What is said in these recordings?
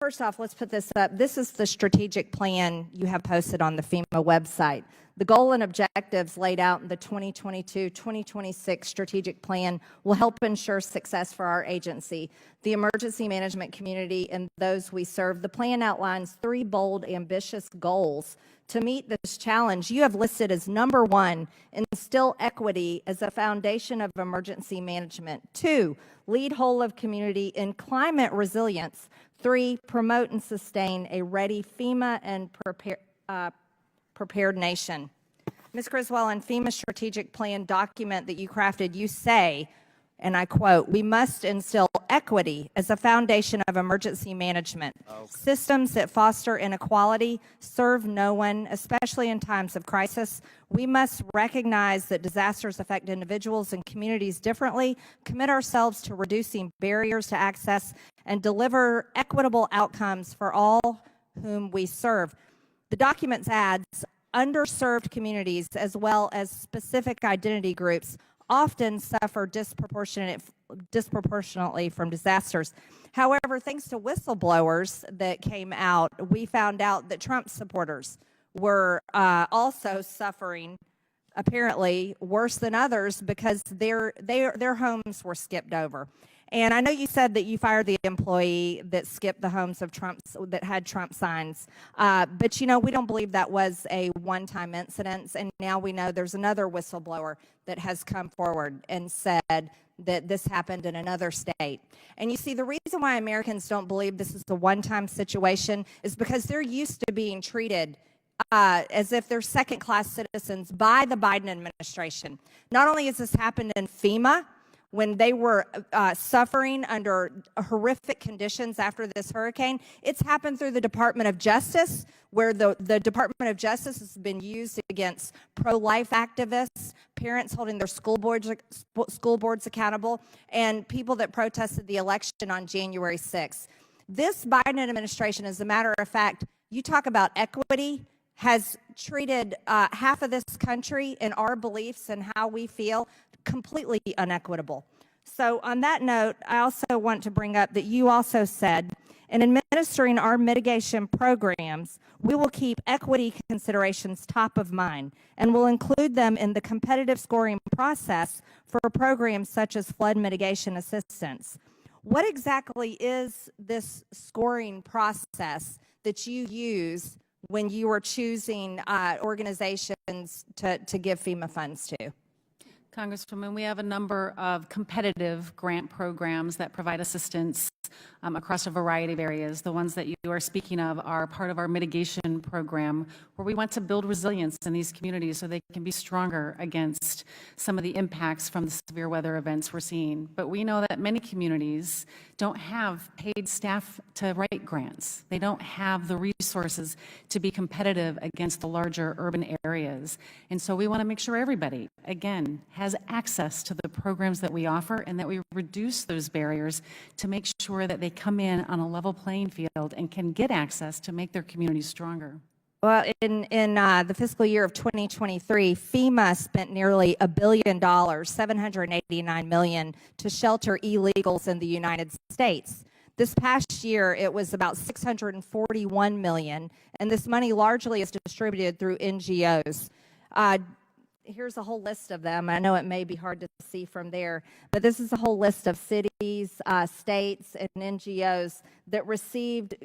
First off, let's put this up. This is the strategic plan you have posted on the FEMA website. The goal and objectives laid out in the 2022-2026 strategic plan will help ensure success for our agency, the emergency management community, and those we serve. The plan outlines 3 bold, ambitious goals to meet this challenge. You have listed as number 1, instill equity as a foundation of emergency management. 2, lead whole of community in climate resilience. 3, promote and sustain a ready FEMA and prepared nation. Ms. Criswell, in FEMA strategic plan document that you crafted, you say, and I quote, "We must instill equity as a foundation of emergency management. Systems that foster inequality serve no one, especially in times of crisis. We must recognize that disasters affect individuals and communities differently, commit ourselves to reducing barriers to access, and deliver equitable outcomes for all whom we serve." The document adds, underserved communities as well as specific identity groups often suffer disproportionately from disasters. However, thanks to whistleblowers that came out, we found out that Trump supporters were also suffering, apparently worse than others, because their homes were skipped over. And I know you said that you fired the employee that skipped the homes of that had Trump signs. But, you know, we don't believe that was a one-time incident. And now we know there's another whistleblower that has come forward and said that this happened in another state. And you see, the reason why Americans don't believe this is a one-time situation is because they're used to being treated as if they're second-class citizens by the Biden administration. Not only has this happened in FEMA, when they were suffering under horrific conditions after this hurricane, it's happened through the Department of Justice, where the Department of Justice has been used against pro-life activists, parents holding their school boards accountable, and people that protested the election on January 6th. This Biden administration, as a matter of fact, you talk about equity, has treated half of this country and our beliefs and how we feel completely unequitable. So on that note, I also want to bring up that you also said, in administering our mitigation programs, we will keep equity considerations top of mind and will include them in the competitive scoring process for programs such as flood mitigation assistance. What exactly is this scoring process that you use when you are choosing organizations to give FEMA funds to? Congresswoman, we have a number of competitive grant programs that provide assistance across a variety of areas. The ones that you are speaking of are part of our mitigation program, where we want to build resilience in these communities so they can be stronger against some of the impacts from the severe weather events we're seeing. But we know that many communities don't have paid staff to write grants. They don't have the resources to be competitive against the larger urban areas. And so we want to make sure everybody, again, has access to the programs that we offer, and that we reduce those barriers to make sure that they come in on a level playing field and can get access to make their communities stronger. Well, in the fiscal year of 2023, FEMA spent nearly $1 billion, $789 million, to shelter illegals in the United States. This past year, it was about $641 million, and this money largely is distributed through NGOs. Here's a whole list of them. I know it may be hard to see from there, but this is a whole list of cities, states, and NGOs that received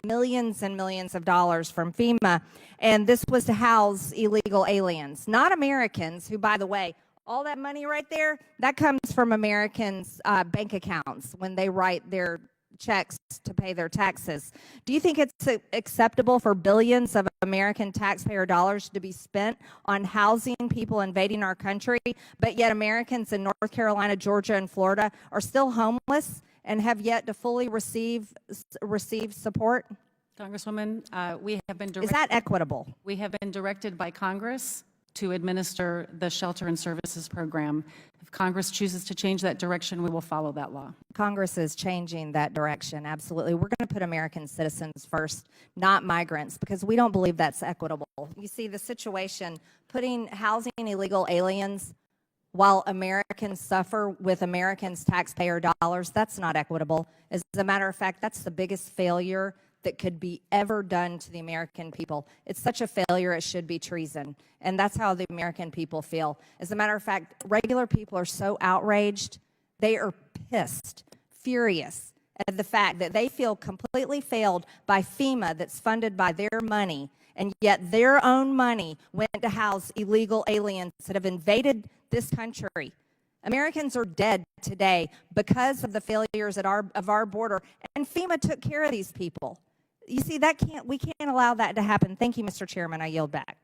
millions and millions of dollars from FEMA, and this was to house illegal aliens, not Americans, who, by the way, all that money right there, that comes from Americans' bank accounts when they write their checks to pay their taxes. Do you think it's acceptable for billions of American taxpayer dollars to be spent on housing people invading our country, but yet Americans in North Carolina, Georgia, and Florida are still homeless and have yet to fully receive support? Congresswoman, we have been Is that equitable? We have been directed by Congress to administer the Shelter and Services Program. If Congress chooses to change that direction, we will follow that law. Congress is changing that direction, absolutely. We're going to put American citizens first, not migrants, because we don't believe that's equitable. You see, the situation, housing illegal aliens while Americans suffer with Americans' taxpayer dollars. That's not equitable. As a matter of fact, that's the biggest failure that could be ever done to the American people. It's such a failure, it should be treason. And that's how the American people feel. As a matter of fact, regular people are so outraged, they are pissed, furious at the fact that they feel completely failed by FEMA that's funded by their money, and yet their own money went to house illegal aliens that have invaded this country. Americans are dead today because of the failures of our border, and FEMA took care of these people. You see, we can't allow that to happen. Thank you, Mr. Chairman. I yield back.